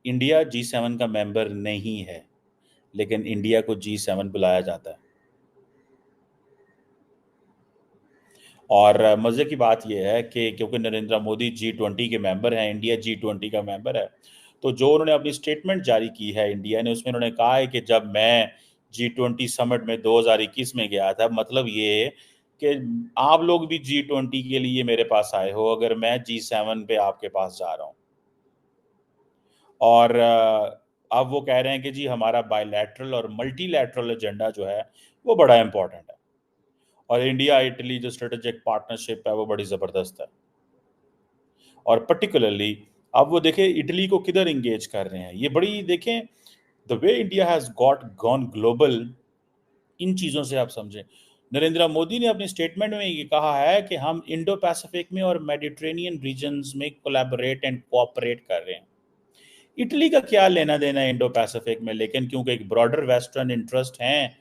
India G7 का member नहीं है, लेकिन इंडिया को G7 बुलाया जाता है। और मज़े की बात यह है कि क्योंकि नरेंद्र मोदी G20 के मेंबर हैं, इंडिया G20 का मेंबर है, तो जो उन्होंने अपनी स्टेटमेंट जारी की है इंडिया ने, उसमें उन्होंने कहा है कि जब मैं G20 समिट में 2021 में गया था, मतलब ये कि आप लोग भी G20 के लिए मेरे पास आए हो, अगर मैं G7 पे आपके पास जा रहा हूँ। और अब वो कह रहे हैं कि जी हमारा बायलैटरल और मल्टीलैटरल एजेंडा जो है वो बड़ा इंपॉर्टेंट है, और इंडिया इटली जो स्ट्रेटेजिक पार्टनरशिप है वो बड़ी ज़बरदस्त है। और पर्टिकुलरली अब वो देखें इटली को किधर इंगेज कर रहे हैं, ये बड़ी देखें the way India has got gone global, इन चीज़ों से आप समझें। नरेंद्र मोदी ने अपनी स्टेटमेंट में ये कहा है कि हम इंडो पैसिफिक में और मेडिटेरेनियन रीजन्स में कोलैबोरेट एंड कोऑपरेट कर रहे हैं। इटली का क्या लेना देना है इंडो पैसिफिक में, लेकिन क्योंकि एक ब्रॉडर वेस्टर्न इंटरेस्ट हैं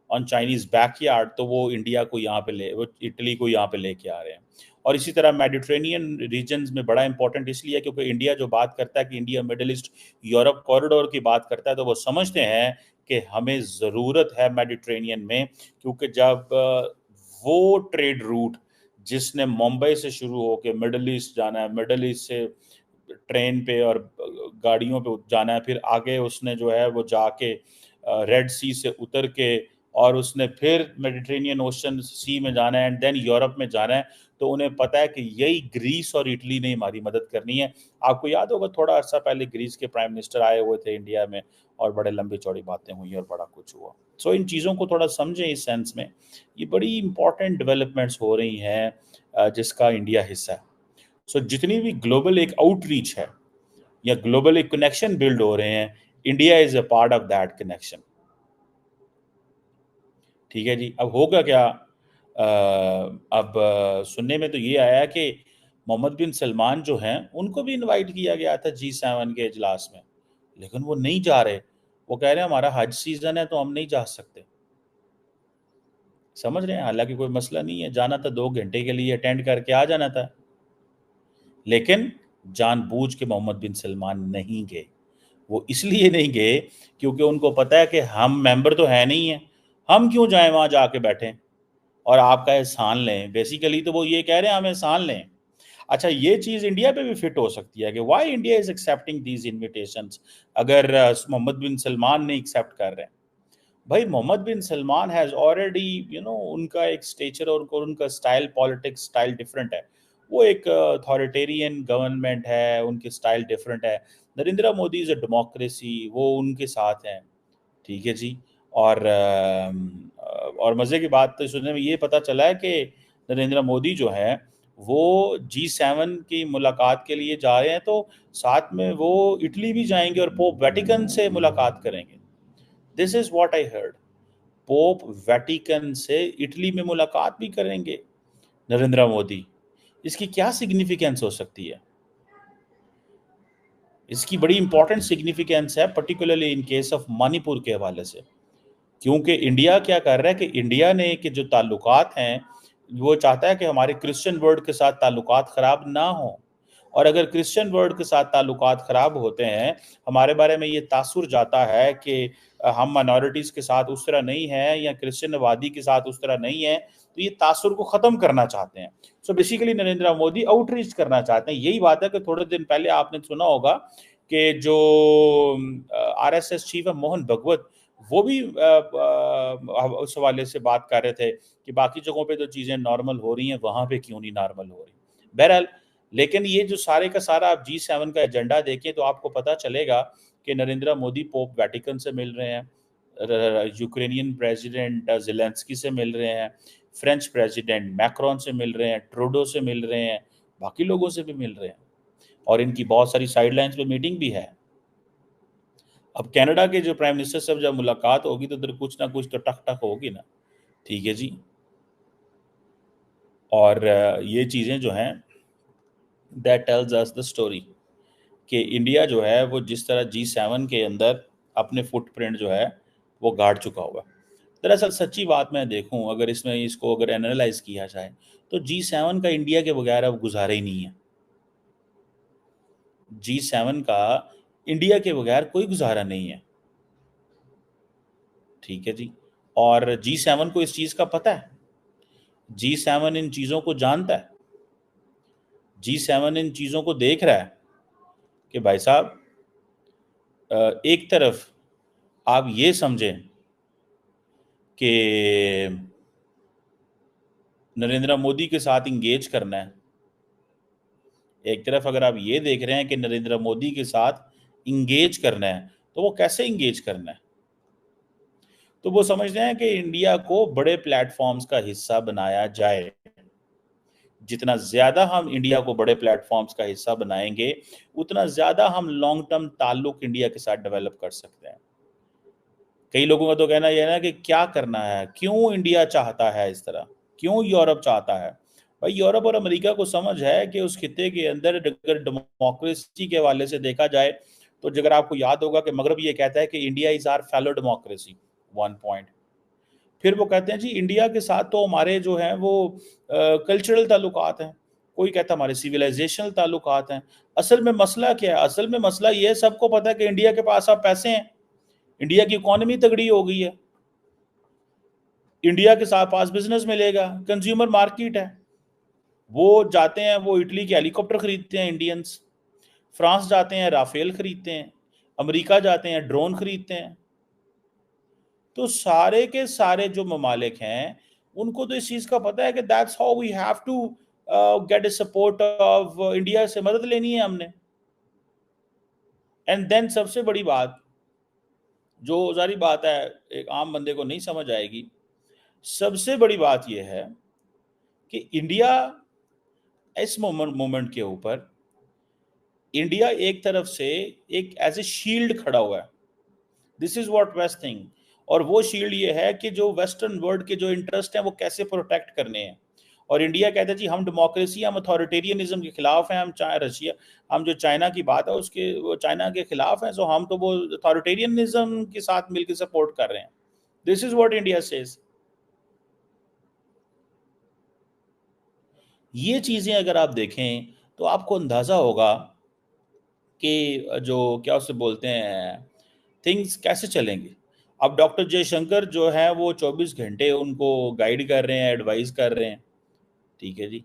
ऑन चाइनीज बैकयार्ड, तो वो इंडिया को यहाँ पे ले वो इटली को यहाँ पे लेके आ रहे हैं। और इसी तरह मेडिटेरेनियन रीजन्स में बड़ा इंपॉर्टेंट इसलिए है क्योंकि इंडिया जो बात करता है कि India middle east Europe corridor की बात करता है, तो वो समझते हैं कि हमें ज़रूरत है मेडिटेरेनियन में, क्योंकि जब वो ट्रेड रूट जिसने मुंबई से शुरू होकर मिडिल ईस्ट जाना है, मिडिल ईस्ट से ट्रेन पे और गाड़ियों पे जाना है, फिर आगे उसने जो है वो जाके रेड सी से उतर के और उसने फिर मेडिटेरेनियन ओशन सी में जाना है एंड देन यूरोप में जाना है, तो उन्हें पता है कि यही ग्रीस और इटली ने हमारी मदद करनी है। आपको याद होगा थोड़ा अर्सा पहले ग्रीस के प्राइम मिनिस्टर आए हुए थे इंडिया में, और बड़े लंबी चौड़ी बातें हुई और बड़ा कुछ हुआ। सो इन चीज़ों को थोड़ा समझें इस सेंस में, ये बड़ी इंपॉर्टेंट डेवलपमेंट्स हो रही हैं जिसका इंडिया हिस्सा है। सो जितनी भी ग्लोबल एक आउटरीच है या ग्लोबल एक कनेक्शन बिल्ड हो रहे हैं, India is a part of that connection. ठीक है जी। अब होगा क्या, अब सुनने में तो ये आया कि मोहम्मद बिन सलमान जो हैं उनको भी इनवाइट किया गया था G7 के इजलास में, लेकिन वो नहीं जा रहे। वो कह रहे हैं हमारा हज सीजन है तो हम नहीं जा सकते। समझ रहे हैं, हालांकि कोई मसला नहीं है, जाना था 2 घंटे के लिए अटेंड करके आ जाना था, लेकिन जानबूझ के मोहम्मद बिन सलमान नहीं गए। वो इसलिए नहीं गए क्योंकि उनको पता है कि हम मेंबर तो है नहीं है, हम क्यों जाएं वहां जाके बैठें और आपका एहसान लें। बेसिकली तो वो ये कह रहे हैं हम एहसान लें। अच्छा, ये चीज़ इंडिया पे भी फिट हो सकती है कि why India is accepting these invitations, अगर मोहम्मद बिन सलमान नहीं एक्सेप्ट कर रहे हैं। भाई मोहम्मद बिन सलमान हैज़ ऑलरेडी उनका एक स्टेचर और उनका स्टाइल, पॉलिटिक्स स्टाइल डिफरेंट है। वो एक अथॉरिटेरियन गवर्नमेंट है, उनकी स्टाइल डिफरेंट है। Narendra Modi is a democracy, वो उनके साथ हैं। ठीक है जी। और और मज़े की बात तो सुनने में ये पता चला है कि नरेंद्र मोदी जो हैं वो G7 की मुलाकात के लिए जा रहे हैं, तो साथ में वो इटली भी जाएंगे और पोप वेटिकन से मुलाकात करेंगे। This is what I heard. Pope Vatican से इटली में मुलाकात भी करेंगे नरेंद्र मोदी। इसकी क्या सिग्निफिकेंस हो सकती है? इसकी बड़ी इंपॉर्टेंट सिग्निफिकेंस है, particularly in case of Manipur के हवाले से। क्योंकि इंडिया क्या कर रहा है कि इंडिया ने कि जो ताल्लुकात हैं, वो चाहता है कि हमारे क्रिश्चियन वर्ल्ड के साथ ताल्लुकात ख़राब ना हो। और अगर क्रिश्चियन वर्ल्ड के साथ ताल्लुकात ख़राब होते हैं, हमारे बारे में ये तासुर जाता है कि हम माइनॉरिटीज़ के साथ उस तरह नहीं हैं या क्रिश्चियन आबादी के साथ उस तरह नहीं है, तो ये तासुर को ख़त्म करना चाहते हैं। So basically Narendra Modi outreach करना चाहते हैं। यही बात है कि थोड़े दिन पहले आपने सुना होगा कि जो आरएसएस चीफ है मोहन भगवत, वो भी उस हवाले से बात कर रहे थे कि बाकी जगहों पे तो चीज़ें नॉर्मल हो रही हैं, वहाँ पे क्यों नहीं नॉर्मल हो रही। बहरहाल, लेकिन ये जो सारे का सारा आप G7 का एजेंडा देखें तो आपको पता चलेगा कि नरेंद्र मोदी पोप वेटिकन से मिल रहे हैं, यूक्रेनियन प्रेसिडेंट ज़ेलेंस्की से मिल रहे हैं, फ्रेंच प्रेसिडेंट मैक्रोन से मिल रहे हैं, ट्रूडो से मिल रहे हैं, बाकी लोगों से भी मिल रहे हैं, और इनकी बहुत सारी साइडलाइंस पे मीटिंग भी है। अब कनाडा के जो प्राइम मिनिस्टर से जब मुलाकात होगी तो उधर कुछ ना कुछ तो टक टक होगी ना। ठीक है जी। और ये चीज़ें जो हैं, that tells us the story कि इंडिया जो है वो जिस तरह G7 के अंदर अपने फुटप्रिंट जो है वो गाड़ चुका हुआ। दरअसल सच्ची बात मैं देखूं, अगर इसमें इसको अगर एनालाइज किया जाए, तो G7 का इंडिया के बगैर अब गुजारा ही नहीं है। G7 का इंडिया के बगैर कोई गुजारा नहीं है। ठीक है जी। और G7 को इस चीज का पता है, G7 इन चीजों को जानता है, G7 इन चीजों को देख रहा है कि भाई साहब एक तरफ आप ये समझें कि नरेंद्र मोदी के साथ इंगेज करना है, एक तरफ अगर आप ये देख रहे हैं कि नरेंद्र मोदी के साथ इंगेज करना है, तो वो कैसे इंगेज करना है? तो वो समझ रहे हैं कि इंडिया को बड़े प्लेटफॉर्म्स का हिस्सा बनाया जाए। जितना ज्यादा हम इंडिया को बड़े प्लेटफॉर्म्स का हिस्सा बनाएंगे, उतना ज्यादा हम लॉन्ग टर्म ताल्लुक इंडिया के साथ डेवलप कर सकते हैं। कई लोगों का तो कहना यह है ना कि क्या करना है, क्यों इंडिया चाहता है इस तरह, क्यों यूरोप चाहता है? भाई यूरोप और अमेरिका को समझ है कि उस खित्ते के अंदर अगर डेमोक्रेसी के हवाले से देखा जाए, तो अगर आपको याद होगा कि मगरब ये कहता है कि India is our fellow democracy, 1 point. फिर वो कहते हैं जी इंडिया के साथ तो हमारे जो हैं वो कल्चरल ताल्लुकात हैं, कोई कहता है हमारे सिविलाइजेशनल ताल्लुकात हैं। असल में मसला क्या है? असल में मसला ये है, सबको पता है कि इंडिया के पास अब पैसे हैं, इंडिया की इकोनॉमी तगड़ी हो गई है, इंडिया के साथ पास बिजनेस मिलेगा, कंज्यूमर मार्केट है। वो जाते हैं, वो इटली के हेलीकॉप्टर खरीदते हैं इंडियंस, फ्रांस जाते हैं राफेल खरीदते हैं, अमेरिका जाते हैं ड्रोन खरीदते हैं। तो सारे के सारे जो ममालिक हैं उनको तो इस चीज का पता है कि that's how we have to get a support of India से मदद लेनी है हमने। एंड देन सबसे बड़ी बात, जो जारी बात है एक आम बंदे को नहीं समझ आएगी, सबसे बड़ी बात यह है कि इंडिया इस मोमेंट के ऊपर, इंडिया एक तरफ से एक एज ए शील्ड खड़ा हुआ है। This is what waste thing. और वो शील्ड ये है कि जो वेस्टर्न वर्ल्ड के जो इंटरेस्ट हैं वो कैसे प्रोटेक्ट करने हैं। और इंडिया कहता है जी हम डेमोक्रेसी, हम अथॉरिटेरियनिज्म के खिलाफ हैं, हम रशिया, हम जो चाइना की बात है उसके, वो चाइना के खिलाफ है, सो हम तो वो अथॉरिटेरियनिज्म के साथ मिलकर सपोर्ट कर रहे हैं। This is what India says. ये चीजें अगर आप देखें तो आपको अंदाजा होगा कि जो क्या उसे बोलते हैं, थिंग्स कैसे चलेंगे। अब डॉक्टर जयशंकर जो है वो 24 घंटे उनको गाइड कर रहे हैं, एडवाइस कर रहे हैं। ठीक है जी।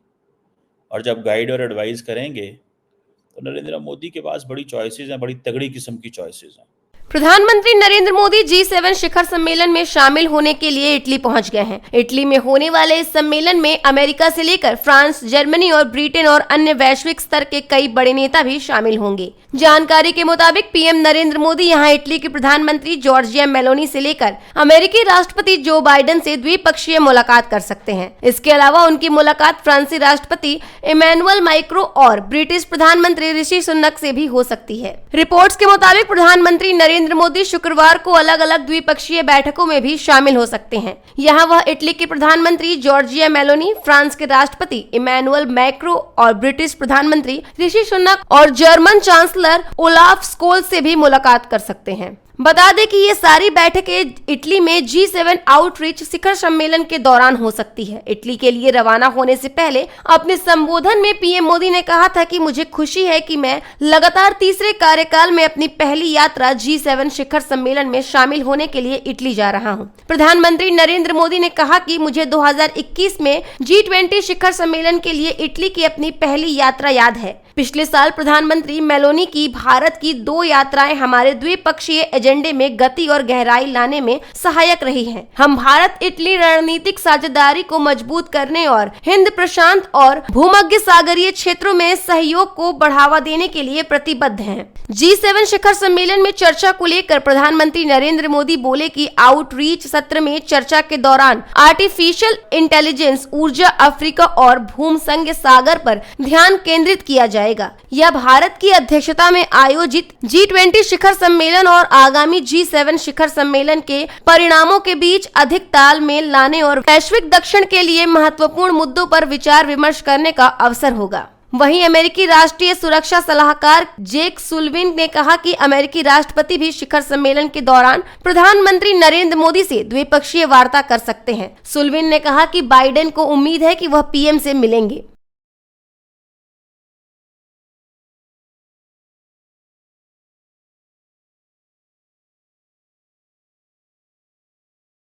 और जब गाइड और एडवाइस करेंगे तो नरेंद्र मोदी के पास बड़ी चॉइसेस हैं, बड़ी तगड़ी किस्म की चॉइसेस हैं। प्रधानमंत्री नरेंद्र मोदी G7 शिखर सम्मेलन में शामिल होने के लिए इटली पहुंच गए हैं। इटली में होने वाले इस सम्मेलन में अमेरिका से लेकर फ्रांस, जर्मनी और ब्रिटेन और अन्य वैश्विक स्तर के कई बड़े नेता भी शामिल होंगे। जानकारी के मुताबिक पीएम नरेंद्र मोदी यहां इटली के प्रधानमंत्री जॉर्जिया मेलोनी से लेकर अमेरिकी राष्ट्रपति जो बाइडेन से द्विपक्षीय मुलाकात कर सकते हैं। इसके अलावा उनकी मुलाकात फ्रांसीसी राष्ट्रपति इमैनुअल मैक्रों और ब्रिटिश प्रधानमंत्री ऋषि सुनक से भी हो सकती है। रिपोर्ट्स के मुताबिक प्रधानमंत्री नरेंद्र मोदी शुक्रवार को अलग अलग द्विपक्षीय बैठकों में भी शामिल हो सकते हैं। यहाँ वह इटली के प्रधानमंत्री जॉर्जिया मेलोनी, फ्रांस के राष्ट्रपति इमैनुअल मैक्रों और ब्रिटिश प्रधानमंत्री ऋषि सुनक और जर्मन चांसलर ओलाफ स्कोल्स से भी मुलाकात कर सकते हैं। बता दें कि ये सारी बैठकें इटली में G7 आउटरीच शिखर सम्मेलन के दौरान हो सकती है। इटली के लिए रवाना होने से पहले अपने संबोधन में पीएम मोदी ने कहा था कि मुझे खुशी है कि मैं लगातार तीसरे कार्यकाल में अपनी पहली यात्रा G7 शिखर सम्मेलन में शामिल होने के लिए इटली जा रहा हूं। प्रधानमंत्री नरेंद्र मोदी ने कहा कि मुझे 2021 में G20 शिखर सम्मेलन के लिए इटली की अपनी पहली यात्रा याद है। पिछले साल प्रधानमंत्री मेलोनी की भारत की 2 यात्राएं हमारे द्विपक्षीय एजेंडे में गति और गहराई लाने में सहायक रही हैं। हम भारत इटली रणनीतिक साझेदारी को मजबूत करने और हिंद प्रशांत और भूमध्य सागरीय क्षेत्रों में सहयोग को बढ़ावा देने के लिए प्रतिबद्ध हैं। G7 शिखर सम्मेलन में चर्चा को लेकर प्रधानमंत्री नरेंद्र मोदी बोले कि आउटरीच सत्र में चर्चा के दौरान आर्टिफिशियल इंटेलिजेंस, ऊर्जा, अफ्रीका और भूमध्य सागर पर ध्यान केंद्रित किया जाएगा। यह भारत की अध्यक्षता में आयोजित G20 शिखर सम्मेलन और आगामी G7 शिखर सम्मेलन के परिणामों के बीच अधिक तालमेल लाने और वैश्विक दक्षिण के लिए महत्वपूर्ण मुद्दों पर विचार विमर्श करने का अवसर होगा। वहीं अमेरिकी राष्ट्रीय सुरक्षा सलाहकार जेक सुल्लिवन ने कहा कि अमेरिकी राष्ट्रपति भी शिखर सम्मेलन के दौरान प्रधानमंत्री नरेंद्र मोदी से द्विपक्षीय वार्ता कर सकते हैं। सुल्लिवन ने कहा कि बाइडेन को उम्मीद है कि वह पीएम से मिलेंगे।